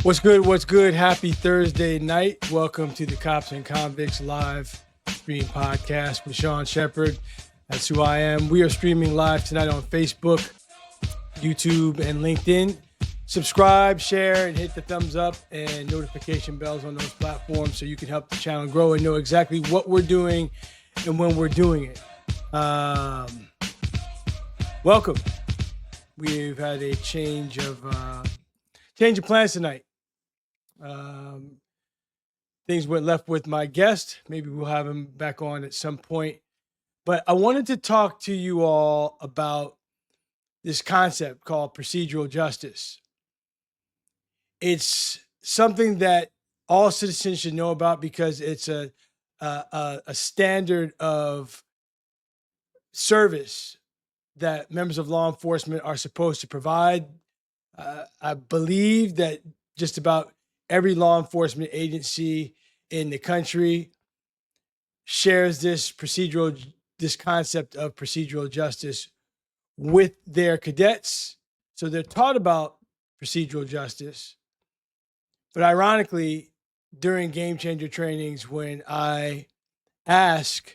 What's good? What's good? Happy Thursday night. Welcome to the Cops and Convicts live stream podcast with Sean Shepard. That's who I am. We are streaming live tonight on Facebook, YouTube, and LinkedIn. Subscribe, share, and hit the thumbs up and notification bells on those platforms so you can help the channel grow and know exactly what we're doing and when we're doing it. Welcome. We've had a change of plans tonight. Things went left with my guest. Maybe we'll have him back on at some point. But I wanted to talk to you all about this concept called procedural justice. It's something that all citizens should know about because it's a standard of service that members of law enforcement are supposed to provide. I believe that just about every law enforcement agency in the country shares this concept of procedural justice with their cadets. So they're taught about procedural justice. But ironically, during game changer trainings, when I ask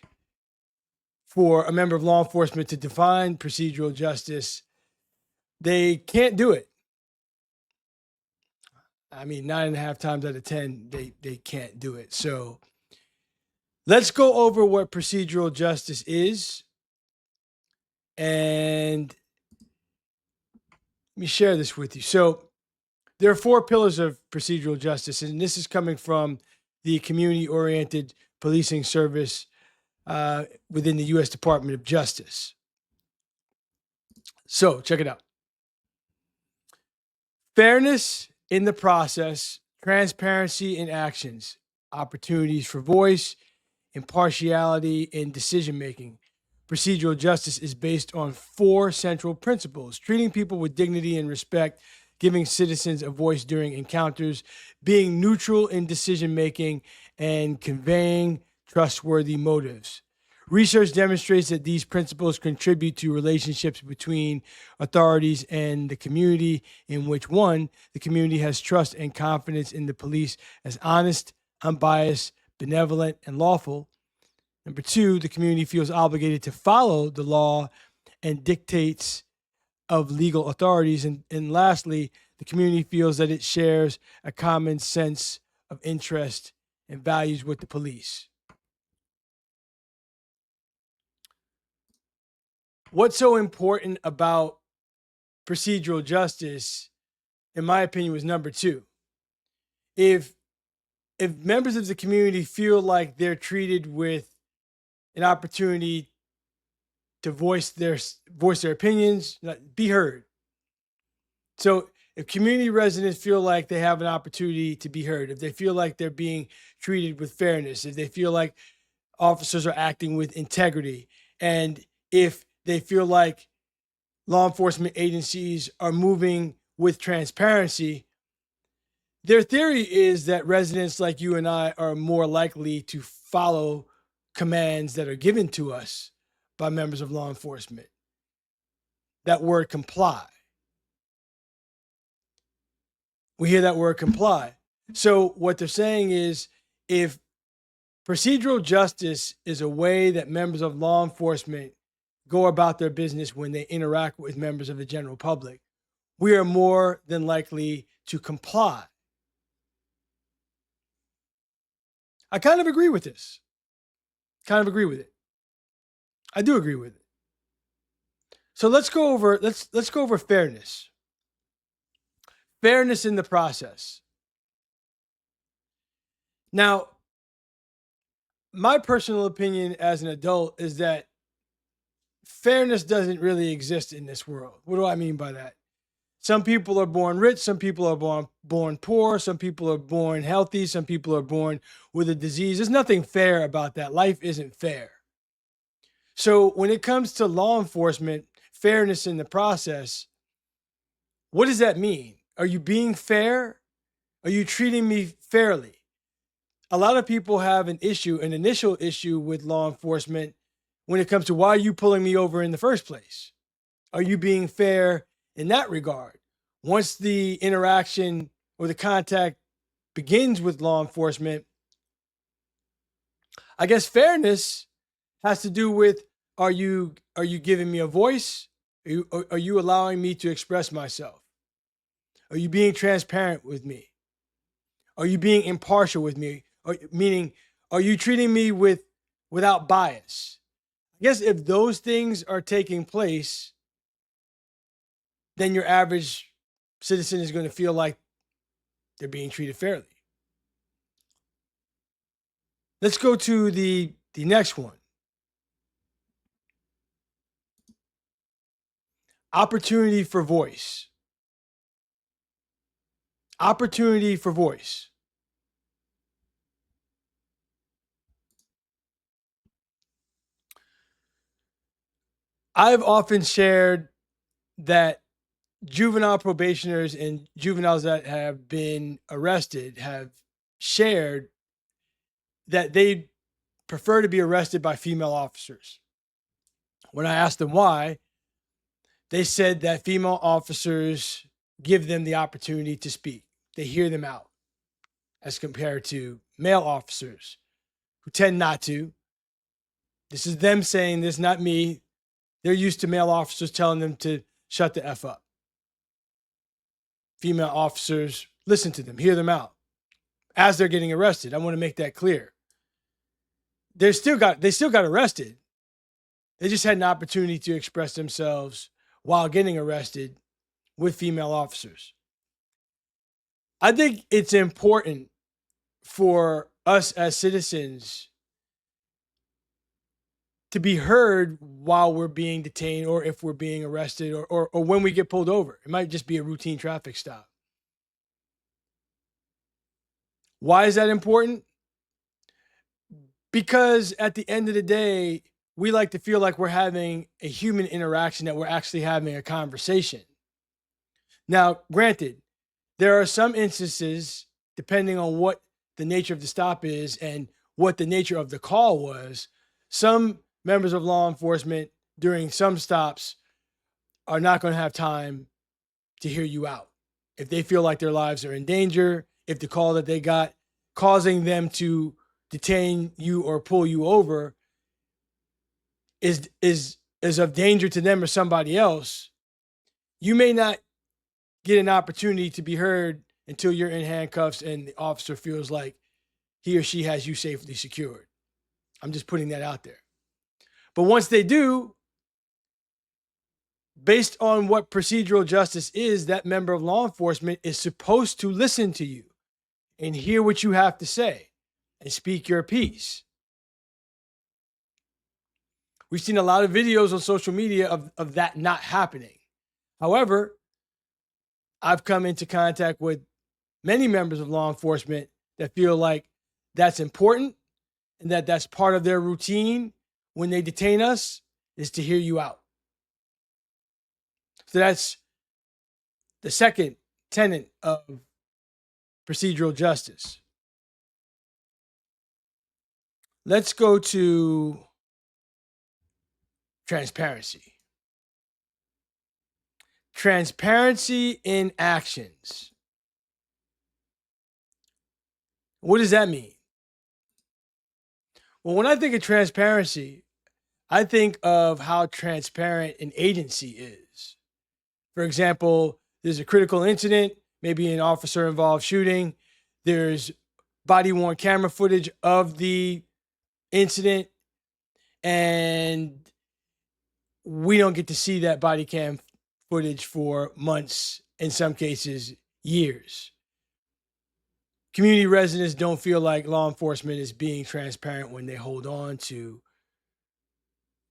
for a member of law enforcement to define procedural justice, they can't do it. I mean, 9.5 times out of 10, they can't do it. So let's go over what procedural justice is. And let me share this with you. So there are 4 pillars of procedural justice, and this is coming from the community-oriented policing service within the U.S. Department of Justice. So check it out. Fairness in the process, transparency in actions, opportunities for voice, impartiality in decision-making. Procedural justice is based on 4 central principles: treating people with dignity and respect, giving citizens a voice during encounters, being neutral in decision-making, and conveying trustworthy motives. Research demonstrates that these principles contribute to relationships between authorities and the community in which, 1, the community has trust and confidence in the police as honest, unbiased, benevolent, and lawful. Number 2, the community feels obligated to follow the law and dictates of legal authorities. And lastly, the community feels that it shares a common sense of interest and values with the police. What's so important about procedural justice, in my opinion, was number 2. If members of the community feel like they're treated with an opportunity to voice their opinions, be heard. So if community residents feel like they have an opportunity to be heard, if they feel like they're being treated with fairness, if they feel like officers are acting with integrity, and if they feel like law enforcement agencies are moving with transparency, their theory is that residents like you and I are more likely to follow commands that are given to us by members of law enforcement. That word comply. We hear that word comply. So what they're saying is, if procedural justice is a way that members of law enforcement go about their business when they interact with members of the general public, we are more than likely to comply. I kind of agree with this. I do agree with it. So let's go over fairness. Fairness in the process. Now, my personal opinion as an adult is that fairness doesn't really exist in this world. What do I mean by that? Some people are born rich, some people are born poor, some people are born healthy, some people are born with a disease. There's nothing fair about that. Life isn't fair. So when it comes to law enforcement, fairness in the process, what does that mean? Are you being fair? Are you treating me fairly? A lot of people have an initial issue with law enforcement when it comes to, why are you pulling me over in the first place? Are you being fair in that regard? Once the interaction or the contact begins with law enforcement, I guess fairness has to do with, are you giving me a voice? Are you allowing me to express myself? Are you being transparent with me? Are you being impartial with me? Meaning, are you treating me without bias? I guess if those things are taking place, then your average citizen is going to feel like they're being treated fairly. Let's go to the next one. Opportunity for voice. Opportunity for voice. I've often shared that juvenile probationers and juveniles that have been arrested have shared that they prefer to be arrested by female officers. When I asked them why, they said that female officers give them the opportunity to speak. They hear them out as compared to male officers who tend not to. This is them saying this, not me. They're used to male officers telling them to shut the F up. Female officers listen to them, hear them out as they're getting arrested. I want to make that clear. They still got arrested. They just had an opportunity to express themselves while getting arrested with female officers. I think it's important for us as citizens to be heard while we're being detained or if we're being arrested or when we get pulled over. It might just be a routine traffic stop. Why is that important? Because at the end of the day, we like to feel like we're having a human interaction, that we're actually having a conversation. Now, granted, there are some instances, depending on what the nature of the stop is and what the nature of the call was, some members of law enforcement during some stops are not going to have time to hear you out. If they feel like their lives are in danger, if the call that they got causing them to detain you or pull you over is of danger to them or somebody else, you may not get an opportunity to be heard until you're in handcuffs and the officer feels like he or she has you safely secured. I'm just putting that out there. But once they do, based on what procedural justice is, that member of law enforcement is supposed to listen to you and hear what you have to say and speak your piece. We've seen a lot of videos on social media of that not happening. However, I've come into contact with many members of law enforcement that feel like that's important and that that's part of their routine when they detain us, is to hear you out. So that's the second tenet of procedural justice. Let's go to transparency. Transparency in actions. What does that mean? Well, when I think of transparency, I think of how transparent an agency is. For example, there's a critical incident, maybe an officer involved shooting. There's body worn camera footage of the incident, and we don't get to see that body cam footage for months, in some cases, years. Community residents don't feel like law enforcement is being transparent when they hold on to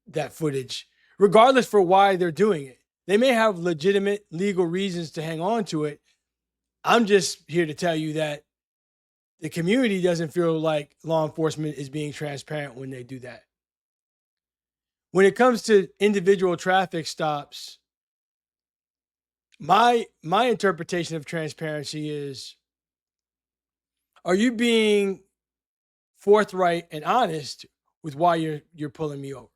that footage, regardless for why they're doing it. They may have legitimate legal reasons to hang on to it. I'm just here to tell you that the community doesn't feel like law enforcement is being transparent when they do that. When it comes to individual traffic stops, my interpretation of transparency is, are you being forthright and honest with why you're pulling me over?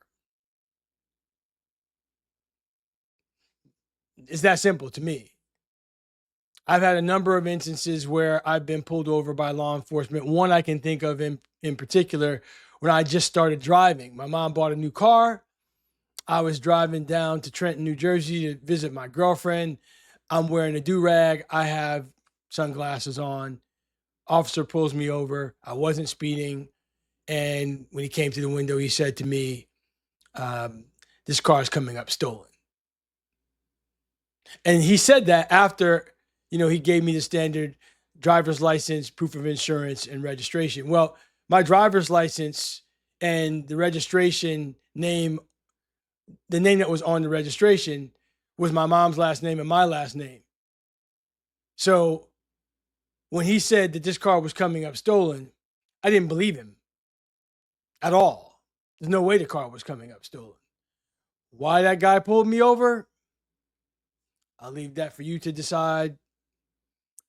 It's that simple to me. I've had a number of instances where I've been pulled over by law enforcement. One I can think of in particular when I just started driving. My mom bought a new car. I was driving down to Trenton, New Jersey to visit my girlfriend. I'm wearing a do-rag. I have sunglasses on. Officer pulls me over. I wasn't speeding. And when he came to the window, he said to me, this car is coming up stolen. And he said that after, he gave me the standard driver's license, proof of insurance, and registration. Well, my driver's license and the registration name, the name that was on the registration was my mom's last name and my last name. So when he said that this car was coming up stolen, I didn't believe him at all. There's no way the car was coming up stolen. Why that guy pulled me over, I'll leave that for you to decide.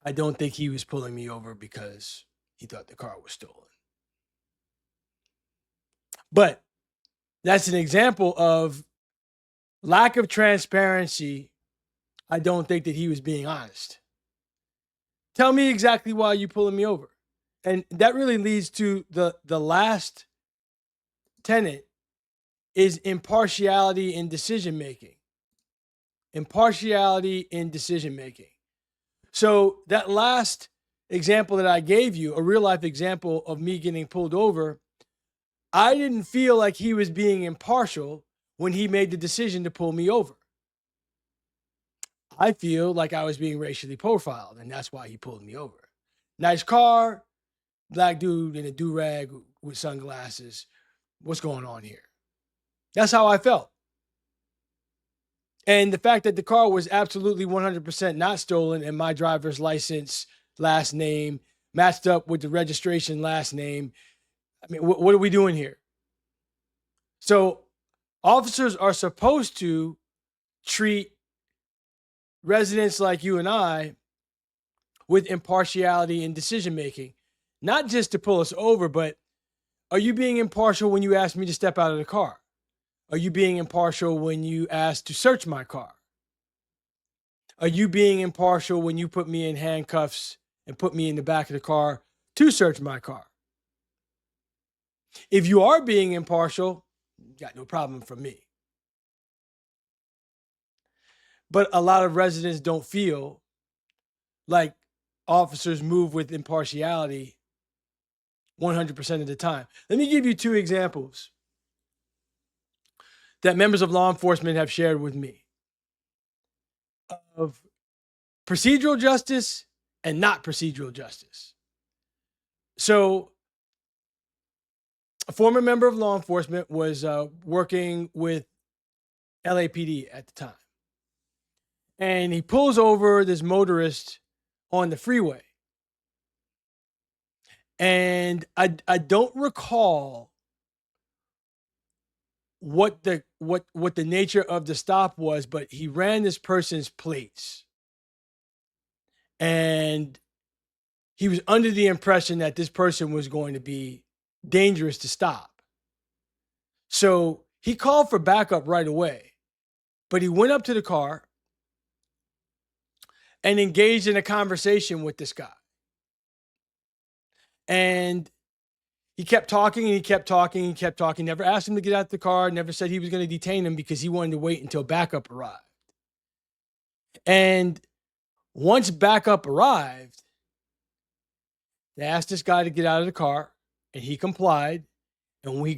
I don't think he was pulling me over because he thought the car was stolen. But that's an example of lack of transparency. I don't think that he was being honest. Tell me exactly why you're pulling me over. And that really leads to the last tenet is impartiality in decision making. Impartiality in decision making. So that last example that I gave you, a real life example of me getting pulled over, I didn't feel like he was being impartial when he made the decision to pull me over. I feel like I was being racially profiled, and that's why he pulled me over. Nice car, black dude in a do-rag with sunglasses. What's going on here? That's how I felt. And the fact that the car was absolutely 100% not stolen and my driver's license last name matched up with the registration last name. I mean, what are we doing here? So officers are supposed to treat residents like you and I with impartiality in decision making, not just to pull us over, but are you being impartial when you ask me to step out of the car? Are you being impartial when you ask to search my car? Are you being impartial when you put me in handcuffs and put me in the back of the car to search my car? If you are being impartial, you got no problem from me. But a lot of residents don't feel like officers move with impartiality 100% of the time. Let me give you two examples that members of law enforcement have shared with me of procedural justice and not procedural justice. So a former member of law enforcement was working with LAPD at the time. And he pulls over this motorist on the freeway. And I don't recall what the nature of the stop was, but he ran this person's plates. And he was under the impression that this person was going to be dangerous to stop. So he called for backup right away, but he went up to the car and engaged in a conversation with this guy. And he kept talking and he kept talking and kept talking, never asked him to get out of the car, never said he was going to detain him because he wanted to wait until backup arrived. And once backup arrived, they asked this guy to get out of the car and he complied. And when he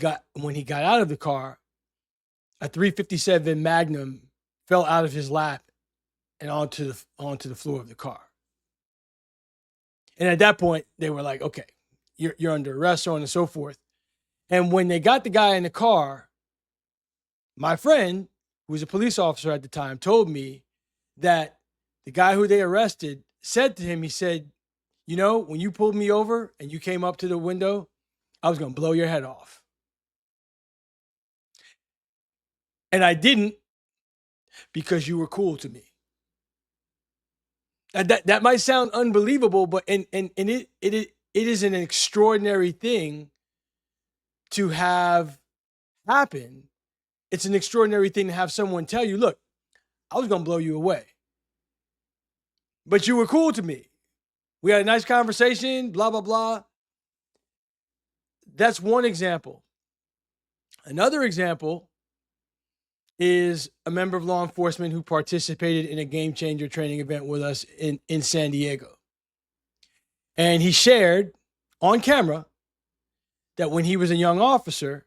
got out of the car, a .357 Magnum fell out of his lap and onto the floor of the car. And at that point, they were like, okay, you're under arrest, so on and so forth. And when they got the guy in the car, my friend, who was a police officer at the time, told me that the guy who they arrested said to him, he said, when you pulled me over and you came up to the window, I was going to blow your head off. And I didn't because you were cool to me. That might sound unbelievable, but it is an extraordinary thing to have happen. It's an extraordinary thing to have someone tell you, look, I was going to blow you away. but you were cool to me. We had a nice conversation, blah, blah, blah. That's one example. Another example is a member of law enforcement who participated in a game changer training event with us in San Diego. And he shared on camera that when he was a young officer,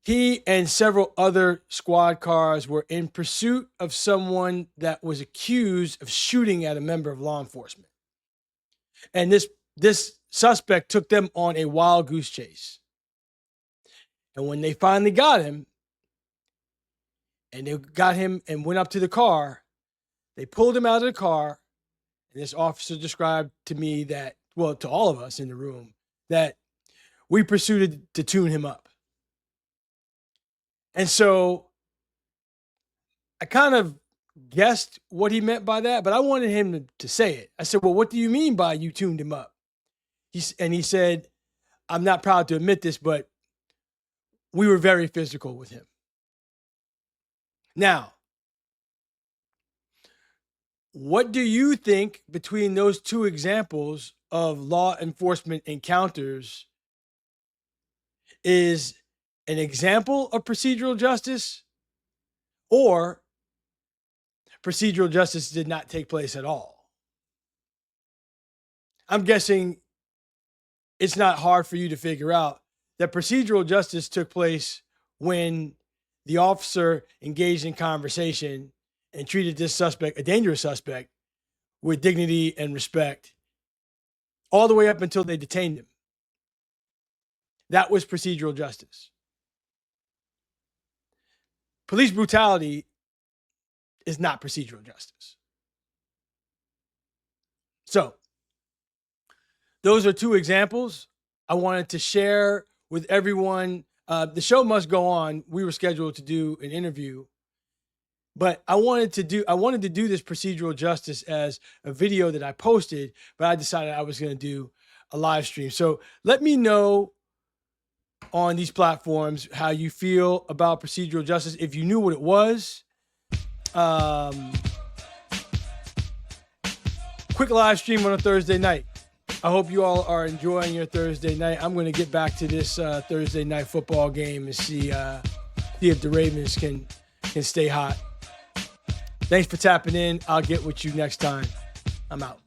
he and several other squad cars were in pursuit of someone that was accused of shooting at a member of law enforcement. And this suspect took them on a wild goose chase. And when they finally got him, and they got him and went up to the car, they pulled him out of the car. And this officer described to me that, well, to all of us in the room, that we proceeded to tune him up. And so I kind of guessed what he meant by that, but I wanted him to say it. I said, well, what do you mean by you tuned him up? He said, I'm not proud to admit this, but we were very physical with him. Now, what do you think between those two examples of law enforcement encounters is an example of procedural justice, or procedural justice did not take place at all? I'm guessing it's not hard for you to figure out that procedural justice took place when the officer engaged in conversation and treated this suspect, a dangerous suspect, with dignity and respect, all the way up until they detained him. That was procedural justice. Police brutality is not procedural justice. So, those are two examples I wanted to share with everyone. The show must go on. We were scheduled to do an interview, but I wanted to do this procedural justice as a video that I posted, but I decided I was going to do a live stream. So let me know on these platforms how you feel about procedural justice. If you knew what it was, quick live stream on a Thursday night. I hope you all are enjoying your Thursday night. I'm going to get back to this Thursday night football game and see if the Ravens can stay hot. Thanks for tapping in. I'll get with you next time. I'm out.